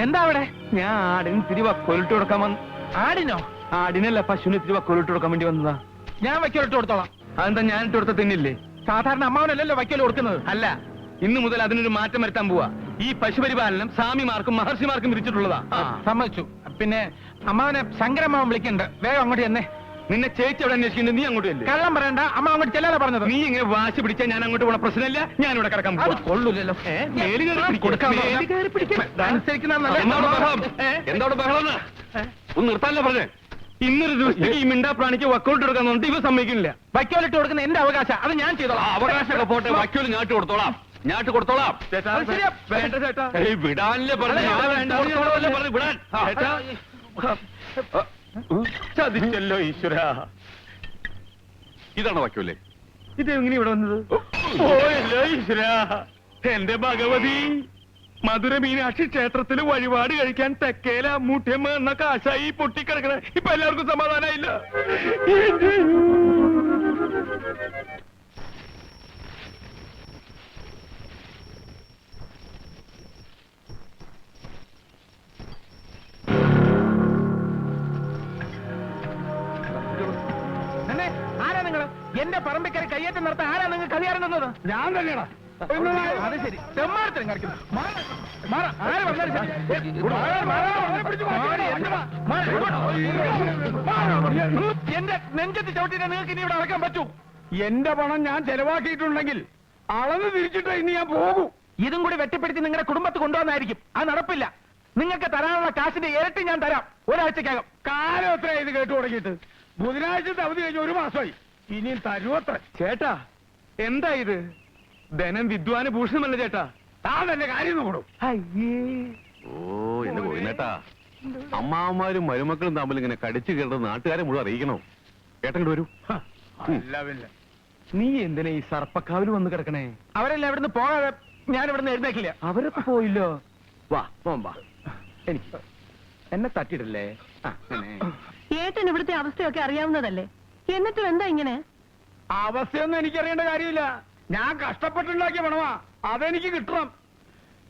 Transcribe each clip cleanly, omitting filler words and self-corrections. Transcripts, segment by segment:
എന്താ അവിടെ? ഞാൻ ആടിന് ഇത്തിരി വക്കോലിട്ട് കൊടുക്കാൻ വന്നു. ആടിനോ? ആടിനല്ല, പശുവിന് ഇത്തിരി വക്കോലിട്ട് കൊടുക്കാൻ വേണ്ടി വന്നതാ. ഞാൻ വക്കോലിട്ട് കൊടുത്തോളാം. അതെന്താ ഞാൻ ഇട്ട് കൊടുത്ത തിന്നില്ലേ? സാധാരണ അമ്മാവനല്ലല്ലോ വക്കോല് കൊടുക്കുന്നത്. അല്ല, ഇന്ന് മുതൽ അതിനൊരു മാറ്റം വരുത്താൻ പോവാ. ഈ പശുപരിപാലനം സ്വാമിമാർക്കും മഹർഷിമാർക്കും വിരിച്ചിട്ടുള്ളതാ. സമ്മതിച്ചു. പിന്നെ അമ്മാവനെ ശങ്കരമ്മാവൻ വിളിക്കണ്ട്, വേഗം അങ്ങോട്ട് തന്നെ. നിന്നെ ചേച്ചി അവിടെ അന്വേഷിക്കുന്നത്, നീ അങ്ങോട്ട് ചെല്ല്. കള്ളം പറയണ്ട, അമ്മ അങ്ങോട്ട് ചെല്ലാതെ പറഞ്ഞത്. നീ ഇങ്ങനെ വാശി പിടിച്ചാൽ ഞാൻ അങ്ങോട്ട് പോണ പ്രശ്നമില്ല. ഞാൻ ഇവിടെ കിടക്കാൻ കൊള്ളൂല്ലോ. എന്തോടെ ബഹളം ഒന്ന് നിർത്താനല്ലേ പറഞ്ഞേ? ഇന്നൊരു ദിവസത്തേക്ക് ഈ മിണ്ടാ പ്രാണിക്ക് വക്കോലിട്ട് കൊടുക്കാൻ പറഞ്ഞിട്ട് ഇവ സമ്മതിക്കുന്നില്ല. വക്കോലിട്ട് കൊടുക്കുന്ന എന്റെ അവകാശം, അത് ഞാൻ ചെയ്തോളാം. അവകാശമൊക്കെ പോട്ടെ, വക്കോല് ഞാട്ട് കൊടുത്തോളാം. ഞാട്ട് കൊടുത്തോളാം. വേണ്ട ചേട്ടാ, വിടാനല്ലേ പറഞ്ഞു. വിടാൻ ചതിച്ചല്ലോ ഈശ്വര. ഇതാണ് വക്കോലേ? ഇത് എങ്ങനെ ഇവിടെ വന്നത്? ഓയല്ലോ ഈശ്വര. എന്റെ ഭഗവതി, മധുര മീനാക്ഷി ക്ഷേത്രത്തിൽ വഴിപാട് കഴിക്കാൻ തെക്കേല മുട്ടിയമ്മ എന്ന കാശായി പൊട്ടിക്കിടക്കണ. ഇപ്പൊ എല്ലാവർക്കും സമാധാനമായില്ല. ആരാ നിങ്ങള്? എന്റെ പറമ്പിക്കര കയ്യേറ്റം നടത്താൻ ആരാ നിങ്ങൾക്ക് അധികാരം തന്നത്? ഞാൻ തന്നെയാണ്. അത് ശരി, തെമ്മാരത്തിനും കളിക്കുന്നു. എന്റെ നെഞ്ചത്ത് ചവിട്ടിട്ട് നിങ്ങൾക്ക് ഇനി ഇവിടെ അടക്കാൻ പറ്റൂ? എന്റെ പണം ഞാൻ ചെലവാക്കിയിട്ടുണ്ടെങ്കിൽ അളന്ന് തിരിച്ചിട്ട് ഇനി ഞാൻ പോകൂ. ഇതും കൂടി വെട്ടിപ്പിടിച്ച് നിങ്ങളുടെ കുടുംബത്ത് കൊണ്ടുവന്നായിരിക്കും. അത് നടപ്പില്ല. നിങ്ങൾക്ക് തരാനുള്ള കാശിന്റെ ഇരട്ടി ഞാൻ തരാം ഒരാഴ്ചക്കകം. കാലം എത്ര ഇത് കേട്ടു തുടങ്ങിയിട്ട്? ബുധനാഴ്ചത്തെ അവധി കഴിഞ്ഞ 1 മാസമായി. ഇനിയും തരുവത്ര. ചേട്ടാ, എന്താ ഇത്? ധനം വിദ്വാന് ഭൂഷണമല്ല ചേട്ടാ. താൻ തന്നെ കാര്യം നോക്കണം. ഓ എന്റെ ഗോവിന്ദേട്ടാ, അമ്മാവന്മാരും മരുമക്കളും തമ്മിൽ ഇങ്ങനെ കടിച്ചു കയറുന്നത് നാട്ടുകാരെ മുഴുവൻ അറിയിക്കണോ? ഏട്ടങ്ങോട്ട് വരൂ. നീ എന്തിനാ ഈ സർപ്പക്കാവിൽ വന്ന് കിടക്കണേ? അവരെല്ലാം ഇവിടുന്ന് പോകാതെ ഞാൻ ഇവിടുന്ന് എഴുന്നേക്കില്ല. അവരൊക്കെ പോയില്ലോ. വാ വാ, എനിക്ക് എന്നെ തട്ടിയിടല്ലേ. ഏട്ടൻ ഇവിടുത്തെ അവസ്ഥയൊക്കെ അറിയാവുന്നതല്ലേ, എന്നിട്ടും എന്താ ഇങ്ങനെ? അവസ്ഥയൊന്നും എനിക്കറിയേണ്ട കാര്യമില്ല. ഞാൻ കഷ്ടപ്പെട്ടുണ്ടാക്കിയ പണമാ, അതെനിക്ക് കിട്ടണം.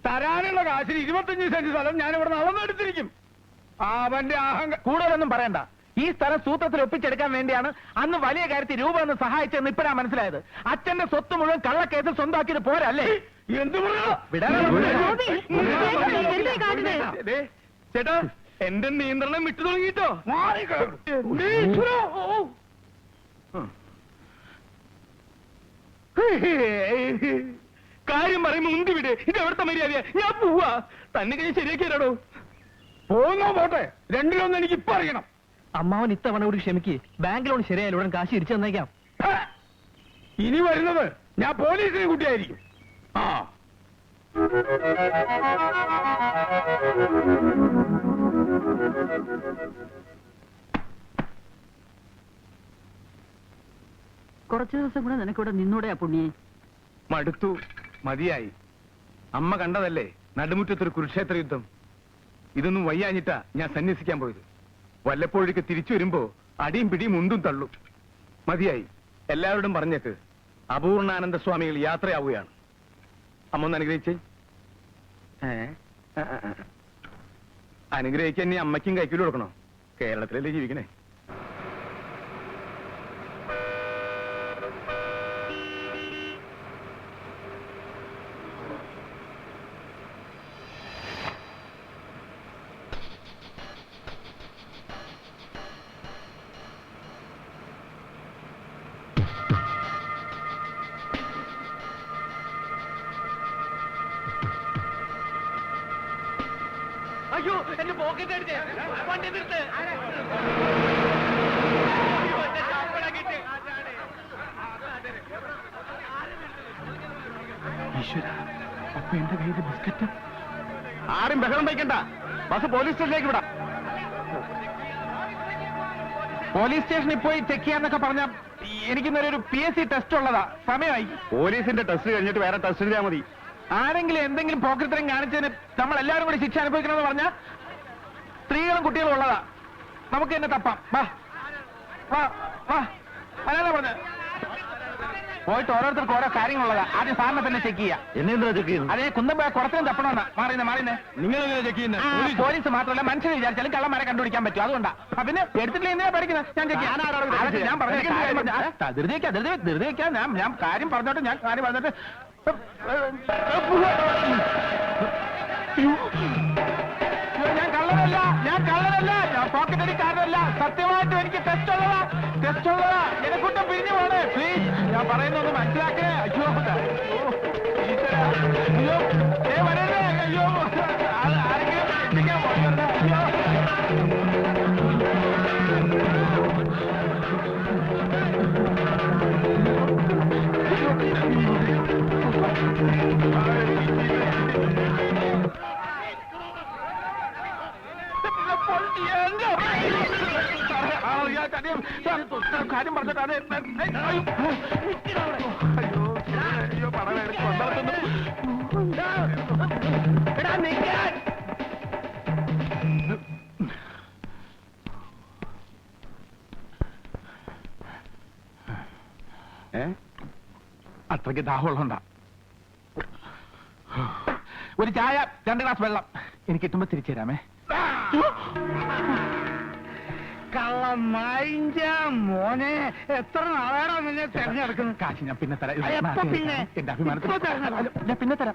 തരാനുള്ള കാശിന് 25 സെന്റ് സ്ഥലം ഞാൻ ഇവിടെ നടന്നെടുത്തിരിക്കും. അവന്റെ കൂടുതലൊന്നും പറയണ്ട. ഈ സ്ഥലം സൂത്രത്തിൽ ഒപ്പിച്ചെടുക്കാൻ വേണ്ടിയാണ് അന്ന് വലിയ കാര്യത്തിൽ രൂപ ഒന്ന് സഹായിച്ചെന്ന് ഇപ്പഴാ മനസ്സിലായത്. അച്ഛന്റെ സ്വത്ത് മുഴുവൻ കള്ളക്കേസിൽ സ്വന്തമാക്കിയത് പോരല്ലേ? എന്ത് ചേട്ടാ, എന്റെ നിയന്ത്രണം വിട്ടു തുടങ്ങിട്ടോ. കാര്യം പറയുമ്പോ മുന്തി വിട്. ഇത് എവിടുത്തെ മര്യാദയാ? ഞാൻ പോവാ. തന്നെ കഴിഞ്ഞ് ശരിയാക്കിയാലോ? പോന്നോ പോട്ടെ, രണ്ടിലൊന്നും എനിക്ക് ഇപ്പൊ അറിയണം. അമ്മാവൻ ഇത്തവണ കൂടി ക്ഷമിക്ക്. ബാങ്ക് ലോൺ ശരിയായാലും ഉടൻ കാശ് തിരിച്ചു തന്നേക്കാം. ഇനി വരുന്നത് ഞാൻ പോലീസിനെ കൂട്ടിയായിരിക്കും. കുറച്ചു ദിവസം കൂടെ നിനക്കിവിടെ നിന്നൂടെയാ പുണ്യേ? മടുത്തു, മതിയായി. അമ്മ കണ്ടതല്ലേ നടുമുറ്റത്തൊരു കുരുക്ഷേത്ര യുദ്ധം. ഇതൊന്നും വയ്യാഞ്ഞിട്ടാ ഞാൻ സന്യസിക്കാൻ പോയത്. വല്ലപ്പോഴേക്ക് തിരിച്ചു വരുമ്പോ അടിയും പിടിയും ഉന്തും തള്ളും. മതിയായി. എല്ലാവരോടും പറഞ്ഞേക്ക്, അപൂർണാനന്ദ സ്വാമികൾ യാത്രയാവുകയാണ്. അമ്മ ഒന്ന് അനുഗ്രഹിച്ചേ. അനുഗ്രഹിക്കാൻ നീ അമ്മയ്ക്കും കൈക്കൂലി കൊടുക്കണോ? കേരളത്തിലല്ലേ ജീവിക്കണേ. അയ്യോ, എന്റെ പോക്കറ്റ് അടിച്ചേ. വണ്ടി നിർത്ത്. അപ്പൊ എന്റെ കയ്യിൽ ബിസ്ക്കറ്റ്. ആരും ബഹളം വയ്ക്കണ്ട. ബസ് പോലീസ് സ്റ്റേഷനിലേക്ക് വിടാം. പോലീസ് സ്റ്റേഷനിൽ പോയി ചെക്ക് ചെയ്യാന്നൊക്കെ പറഞ്ഞ എനിക്കിന്നൊരു PSC ടെസ്റ്റ് ഉള്ളതാ. സമയമായി. പോലീസിന്റെ ടെസ്റ്റ് കഴിഞ്ഞിട്ട് വേറെ ടെസ്റ്റ് ചെയ്താൽ മതി. ആരെങ്കിലും എന്തെങ്കിലും പോക്കറ്റത്തരം കാണിച്ചതിന് നമ്മൾ എല്ലാവരും കൂടി ശിക്ഷ അനുഭവിക്കണമെന്ന് പറഞ്ഞാൽ സ്ത്രീകളും കുട്ടികളും ഉള്ളതാ. നമുക്ക് തന്നെ തപ്പാം. വാ വാ വാ, അല്ലാതെ പറഞ്ഞ പോയിട്ട് ഓരോരുത്തർക്ക് ഓരോ കാര്യങ്ങളുള്ളതാ. ആദ്യം സാറിനെ തന്നെ ചെക്ക് ചെയ്യാം. എന്നെന്താ ചെക്ക് ചെയ്യുന്നത്? അതേ കുന്തം പോയ കുടത്തിനും തപ്പണമെന്നാ. മാറിയുന്നേ നിങ്ങൾ എങ്ങനെ ചെക്ക് ചെയ്യുന്നത്? പോലീസ് മാത്രമല്ല മനുഷ്യനെ വിചാരിച്ചാലും കള്ളന്മാരെ കണ്ടുപിടിക്കാൻ പറ്റും. അതുകൊണ്ടാ. പിന്നെ എടുത്തിട്ടില്ല എന്തിനാ പഠിക്കുന്നത്? ഞാൻ ചെക്ക് ചെയ്യാം. ഞാൻ ധൃതിവെക്കാം. ഞാൻ കാര്യം പറഞ്ഞോട്ടെ. ഞാൻ കള്ളനല്ല. ഞാൻ പോക്കറ്റ് അടിക്കാരനല്ല. സത്യമായിട്ടും എനിക്ക് ടെസ്റ്റ് ഉള്ളതാ. എന്നെക്കൊണ്ട് പിരിഞ്ഞു പോണേ പ്ലീസ്. ഞാൻ പറയുന്നത് മനസ്സിലാക്കേ. അയ്യോ ഈശ്വരാ. അയ്യോ വരരുതേ. അയ്യോ ആരെങ്കിലും എത്തിക്കാൻ പോകരുത്. അയ്യോ കാര്യം പറഞ്ഞിട്ടാണ്. അയ്യോ പടവേ കൊണ്ടുവന്നു. അത്രയ്ക്ക് ദാഹമുള്ളതുകൊണ്ടാ. ഒരു ചായ 2 ഗ്ലാസ് വെള്ളം എനിക്ക് കിട്ടുമ്പോ തിരിച്ചു തരാമേ. മോനെ എത്ര നാളാണോ നിന്നെ തെരഞ്ഞെടുക്കുന്നത്? കാശ് ഞാൻ പിന്നെ തരാം. എപ്പോ പിന്നെ? എന്റെ അഭിമാനത്തിൽ ഇപ്പോ തരണം. ഞാൻ പിന്നെ തരാം.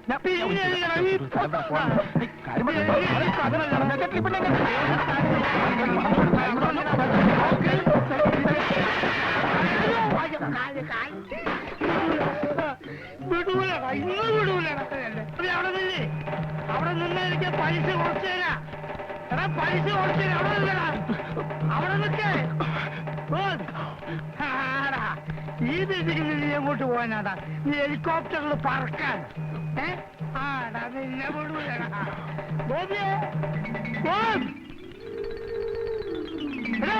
വിടൂലടാ, ഇന്ന് വിടൂലടാ. അവിടെ നിന്ന് എനിക്ക് പൈസ കുറച്ചു തരാം. എടാ പൈസ കുറച്ചു തരാം. അവിടെ നിന്നടാ, അവിടെ നിൽക്കേ. ഈ രീതിക്ക് നീ എങ്ങോട്ട് പോകാനാടാ? നീ ഹെലികോപ്റ്ററിൽ പറക്കാൻ. ആടാ നിന്നെ വിടൂലടാ. ബോബിയേ, ബോബ്. എടാ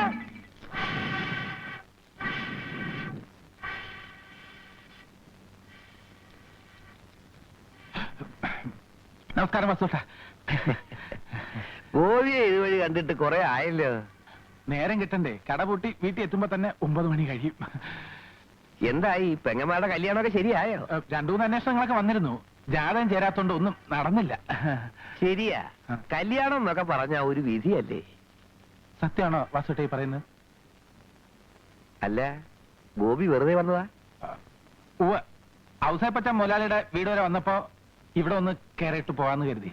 നമസ്കാരം വസൂട്ട. ഗോപിയെ ഇതുവഴി കണ്ടിട്ട് കുറെ ആയല്ലോ. നേരം കിട്ടണ്ടേ? കട പൂട്ടി വീട്ടിൽ എത്തുമ്പോ തന്നെ 9 മണി കഴിയും. എന്തായി പെങ്ങന്മാരുടെ കല്യാണമൊക്കെ ശരിയായോ? 2-3 അന്വേഷണങ്ങളൊക്കെ വന്നിരുന്നു. ജാതകം ചേരാത്തോണ്ട് ഒന്നും നടന്നില്ല. ശരിയാ, കല്യാണം എന്നൊക്കെ പറഞ്ഞ ഒരു വിധിയല്ലേ? സത്യമാണോ വാസുട്ട ഈ പറയുന്നത്? അല്ല, ഗോപി വെറുതെ വന്നതാ? ഉവ്വ്, ഔസേപ്പച്ച മുതലാളിയുടെ വീട് വരെ വന്നപ്പോ ഇവിടെ ഒന്ന് കയറിയിട്ട് പോവാന്ന് കരുതി.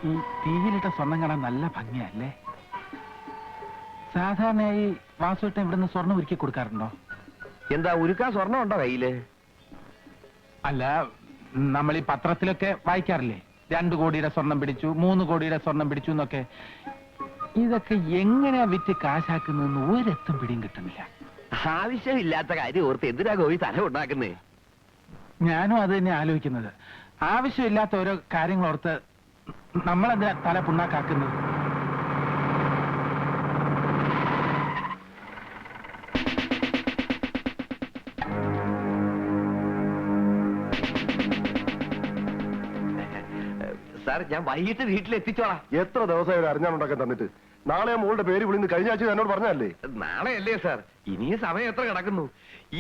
ഈ തീയിലിട്ട സ്വർണം കാണാൻ നല്ല ഭംഗിയല്ലേ? സാധാരണയായി വാസുവേട്ടൻ ഇവിടുന്ന് സ്വർണം ഒരുക്കി കൊടുക്കാറുണ്ടോ? എന്താ ഉരുക്കാൻ സ്വർണം ഉണ്ടോ കയ്യില്? അല്ല, നമ്മൾ ഈ പത്രത്തിലൊക്കെ വായിക്കാറില്ലേ, 2 കോടിയുടെ സ്വർണം പിടിച്ചു, 3 കോടിയുടെ സ്വർണം പിടിച്ചു എന്നൊക്കെ. ഇതൊക്കെ എങ്ങനെയാ വിറ്റ് കാശാക്കുന്നതെന്ന് ഒരെത്തും പിടിയും കിട്ടുന്നില്ല. ആവശ്യമില്ലാത്ത കാര്യം ഓർത്ത് എന്തിനാ ഗോപി തല ഉണ്ടാക്കുന്നേ? ഞാനും അത് തന്നെ ആലോചിക്കുന്നത്. ആവശ്യമില്ലാത്ത ഓരോ കാര്യങ്ങൾ ഓർത്ത് നമ്മളെന്തിനാ തല പുണ്ണാക്കാക്കുന്നത്? സാർ, ഞാൻ വൈകിട്ട് വീട്ടിലെത്തിച്ചോളാം. എത്ര ദിവസമായി അറിഞ്ഞാണുണ്ടാക്കാൻ തന്നിട്ട്? നാളെ മോളുടെ പേര് വിളിന്ന് കഴിഞ്ഞ ആഴ്ച എന്നോട് പറഞ്ഞല്ലേ? നാളെ അല്ലേ സാർ? ഇനിയും സമയം എത്ര കിടക്കുന്നു?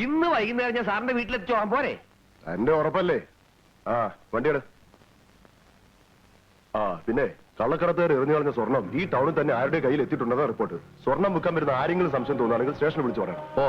ഇന്ന് വൈകുന്നേരം ഞാൻ സാറിന്റെ വീട്ടിലെത്തിച്ചോളാം, പോരെ? എന്റെ ഉറപ്പല്ലേ? ആ, വണ്ടിയുടെ. ആ, പിന്നെ കള്ളക്കടത്തുകാർ എറിഞ്ഞു കളഞ്ഞ സ്വർണം ഈ ടൗണിൽ തന്നെ ആരുടെ കയ്യിൽ എത്തിയിട്ടുണ്ടെന്നാണ് റിപ്പോർട്ട്. സ്വർണം വിൽക്കാൻ വരുന്ന ആരെങ്കിലും സംശയം തോന്നുകയാണെങ്കിൽ സ്റ്റേഷനിൽ വിളിച്ചു പറയണം. ഓ